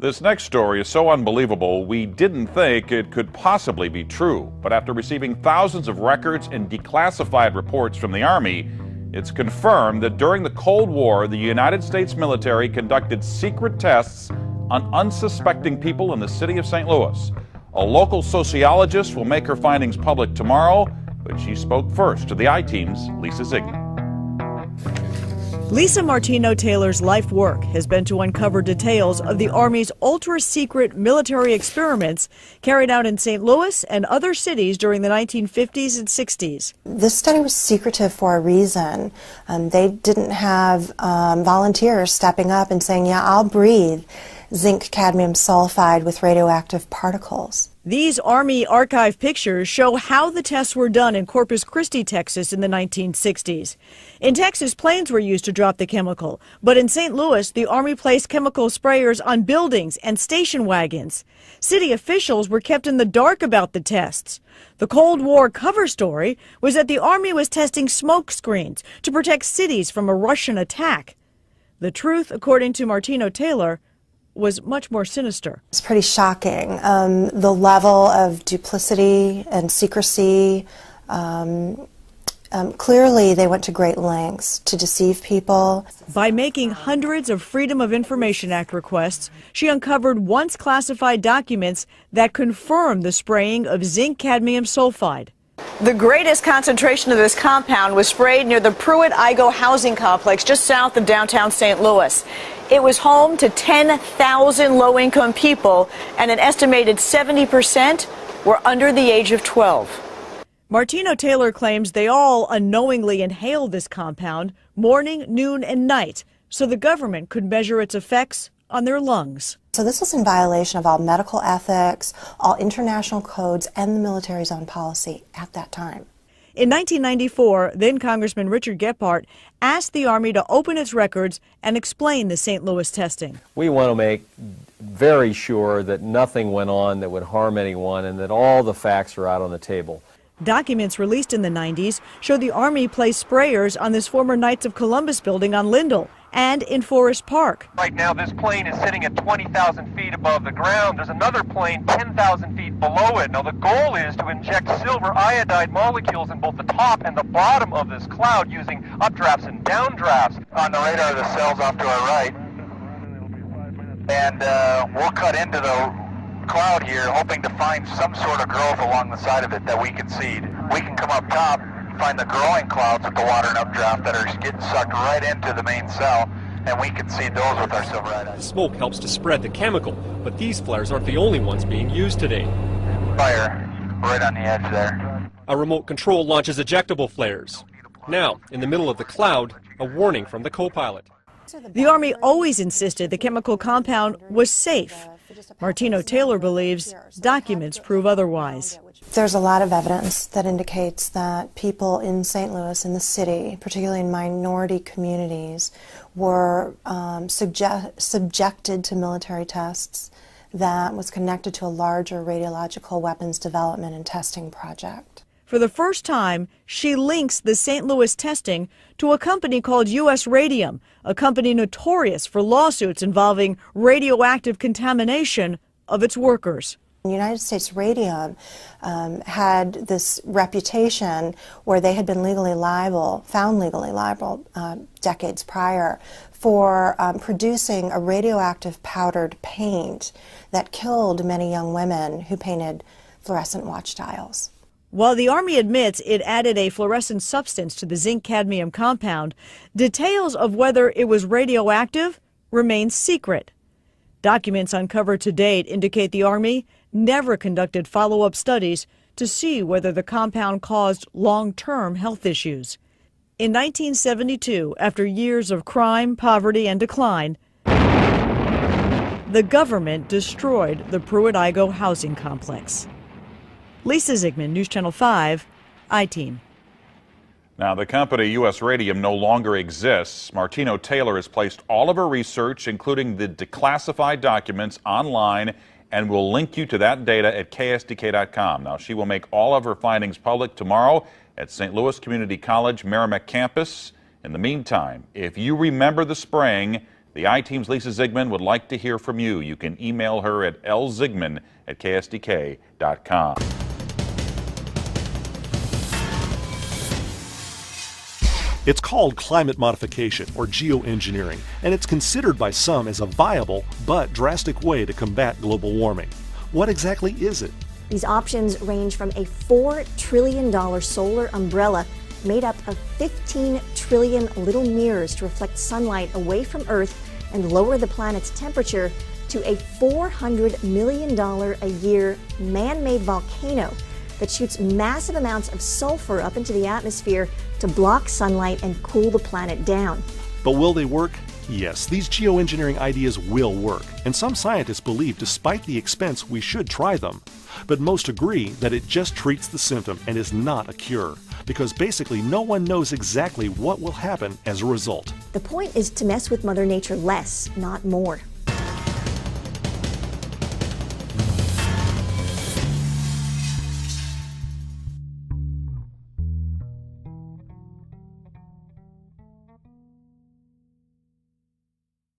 This next story is so unbelievable, we didn't think it could possibly be true. But after receiving thousands of records and declassified reports from the Army, it's confirmed that during the Cold War, the United States military conducted secret tests on unsuspecting people in the city of St. Louis. A local sociologist will make her findings public tomorrow, but she spoke first to the I-Team's Lisa Zigman. Lisa Martino Taylor's life work has been to uncover details of the Army's ultra-secret military experiments carried out in St. Louis and other cities during the 1950s and 60s. This study was secretive for a reason. They didn't have volunteers stepping up and saying, yeah, I'll breathe zinc cadmium sulfide with radioactive particles. These Army archive pictures show how the tests were done in Corpus Christi, Texas in the 1960s. In Texas, planes were used to drop the chemical, but in St. Louis, the Army placed chemical sprayers on buildings and station wagons. City officials were kept in the dark about the tests. The Cold War cover story was that the Army was testing smoke screens to protect cities from a Russian attack. The truth, according to Martino Taylor, was much more sinister. It's pretty shocking. The level of duplicity and secrecy, clearly they went to great lengths to deceive people. By making hundreds of Freedom of Information Act requests, she uncovered once classified documents that confirmed the spraying of zinc cadmium sulfide. The greatest concentration of this compound was sprayed near the Pruitt-Igoe housing complex just south of downtown St. Louis. It was home to 10,000 low-income people, and an estimated 70% were under the age of 12. Martino Taylor claims they all unknowingly inhaled this compound morning, noon, and night, so the government could measure its effects on their lungs. So this was in violation of all medical ethics, all international codes, and the military's own policy at that time. In 1994, then Congressman Richard Gephardt asked the Army to open its records and explain the St. Louis testing. We want to make very sure that nothing went on that would harm anyone and that all the facts are out on the table. Documents released in the 90s show the Army placed sprayers on this former Knights of Columbus building on Lindell and in Forest Park. Right now, this plane is sitting at 20,000 feet above the ground. There's another plane 10,000 feet below it. Now, the goal is to inject silver iodide molecules in both the top and the bottom of this cloud using updrafts and downdrafts. On the radar, the cell's off to our right. And we'll cut into the cloud here, hoping to find some sort of growth along the side of it that we can seed. We can come up top, find the growing clouds with the water and updraft that are getting sucked right into the main cell, and we can seed those with our silver iodide. The smoke helps to spread the chemical, but these flares aren't the only ones being used today. Fire right on the edge there. A remote control launches ejectable flares. Now, in the middle of the cloud, a warning from the co-pilot. The Army always insisted the chemical compound was safe. Martino Taylor believes documents prove otherwise. There's a lot of evidence that indicates that people in St. Louis, in the city, particularly in minority communities, were subjected to military tests that was connected to a larger radiological weapons development and testing project. For the first time, she links the St. Louis testing to a company called U.S. Radium, a company notorious for lawsuits involving radioactive contamination of its workers. United States Radium had this reputation where they had been found legally liable decades prior for producing a radioactive powdered paint that killed many young women who painted fluorescent watch dials. While the Army admits it added a fluorescent substance to the zinc-cadmium compound, details of whether it was radioactive remain secret. Documents uncovered to date indicate the Army never conducted follow-up studies to see whether the compound caused long-term health issues. In 1972, after years of crime, poverty, and decline, the government destroyed the Pruitt-Igoe housing complex. Lisa Zigman, News Channel 5, I-Team. Now, the company U.S. Radium no longer exists. Martino Taylor has placed all of her research, including the declassified documents, online and we'll link you to that data at ksdk.com. Now, she will make all of her findings public tomorrow at St. Louis Community College Merrimack campus. In the meantime, if you remember the spraying, the I-Team's Lisa Zigman would like to hear from you. You can email her at lzigman@ksdk.com. It's called climate modification, or geoengineering, and it's considered by some as a viable but drastic way to combat global warming. What exactly is it? These options range from a $4 trillion solar umbrella made up of 15 trillion little mirrors to reflect sunlight away from Earth and lower the planet's temperature, to a $400 million a year man-made volcano that shoots massive amounts of sulfur up into the atmosphere to block sunlight and cool the planet down. But will they work? Yes, these geoengineering ideas will work, and some scientists believe despite the expense we should try them. But most agree that it just treats the symptom and is not a cure, because basically no one knows exactly what will happen as a result. The point is to mess with Mother Nature less, not more.